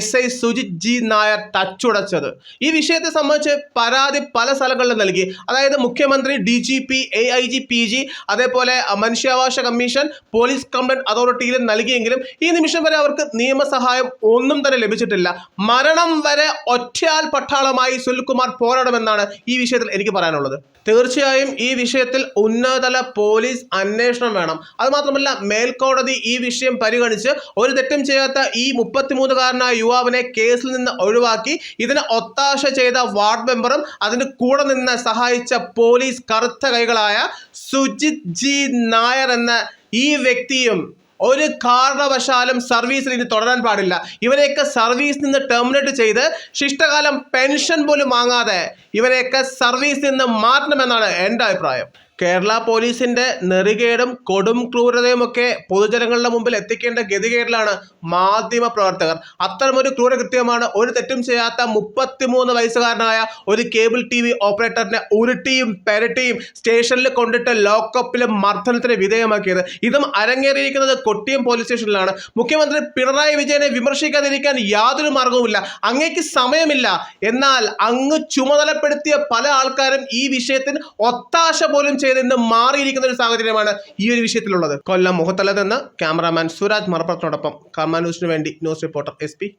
SI സുജിത് G നായർ ടച്ചുടച്ചത്. ഈ വിഷയത്തെ സംബന്ധിച്ച് പരാതി പല സ്ഥലങ്ങളിലും നൽകി. അതായത് മുഖ്യമന്ത്രി, DGP, AIG, PG, അതേപോലെ മനുഷ്യാവകാശ കമ്മീഷൻ, പോലീസ് കംപ്ലയിന്റ് അതോറിറ്റിയിലും നൽകിയെങ്കിലും ഈ നിമിഷം വരെ അവർക്ക് നിയമസഹായം ഒന്നും തന്നെ ലഭിച്ചിട്ടില്ല. മരണം വരെ ഒറ്റയാൾ പട്ടാളമായി സുനിൽകുമാർ പോരാടുമെന്നാണ് ഈ വിഷയത്തിൽ എനിക്ക് പറയാനുള്ളത്. തീർച്ചയായും ഈ വിഷയത്തിൽ ഉന്നതതല പോലീസ് അന്വേഷണം വേണം. അതുമാത്രമല്ല, മേൽക്കോടതി ഈ വിഷയം പരിഗണിച്ച് ഒരു തെറ്റും ചെയ്യാത്ത ഈ 33-കാരനായ യുവാവിനെ കേസിൽ നിന്ന് ഒഴിവാക്കി ഇതിന് ഒത്താശ ചെയ്ത വാർഡ് മെമ്പറും അതിന് കൂടെ നിന്ന് സഹായിച്ച പോലീസ് കറുത്ത കൈകളായ സുജിത് ജി നായർ എന്ന ഈ വ്യക്തിയും ഒരു കാരണവശാലും സർവീസിൽ ഇനി തുടരാൻ പാടില്ല. ഇവരെയൊക്കെ സർവീസിൽ നിന്ന് ടെർമിനേറ്റ് ചെയ്ത് ശിഷ്ടകാലം പെൻഷൻ പോലും വാങ്ങാതെ ഇവരെയൊക്കെ സർവീസിൽ നിന്ന് മാറ്റണമെന്നാണ് എൻ്റെ അഭിപ്രായം. കേരള പോലീസിന്റെ നെറികേടും കൊടും ക്രൂരതയും ഒക്കെ പൊതുജനങ്ങളുടെ മുമ്പിൽ എത്തിക്കേണ്ട ഗതികേടിലാണ് മാധ്യമ പ്രവർത്തകർ. അത്തരമൊരു ക്രൂരകൃത്യമാണ് ഒരു തെറ്റും ചെയ്യാത്ത 33 വയസ്സുകാരനായ ഒരു കേബിൾ TV ഓപ്പറേറ്ററിനെ ഉരുട്ടിയും പെരട്ടിയും സ്റ്റേഷനിൽ കൊണ്ടിട്ട് ലോക്കപ്പിലും മർദ്ദനത്തിന് വിധേയമാക്കിയത്. ഇതും അരങ്ങേറിയിരിക്കുന്നത് കൊട്ടിയം പോലീസ് സ്റ്റേഷനിലാണ്. മുഖ്യമന്ത്രി പിണറായി വിജയനെ വിമർശിക്കാതിരിക്കാൻ യാതൊരു മാർഗവുമില്ല. അങ്ങേക്ക് സമയമില്ല. എന്നാൽ അങ്ങ് ചുമതലപ്പെടുത്തിയ പല ആൾക്കാരും ഈ വിഷയത്തിന് ഒത്താശ പോലും ചെയ്തെന്ന് മാറിയിരിക്കുന്ന ഒരു സാഹചര്യമാണ് ഈ ഒരു വിഷയത്തിലുള്ളത്. കൊല്ലം മുഹത്തലയിൽ നിന്ന് ക്യാമറാമാൻ സുരാജ് മറപ്പുറത്തിനോടൊപ്പം കർമ്മ ന്യൂസിനു വേണ്ടി ന്യൂസ് റിപ്പോർട്ടർ SP.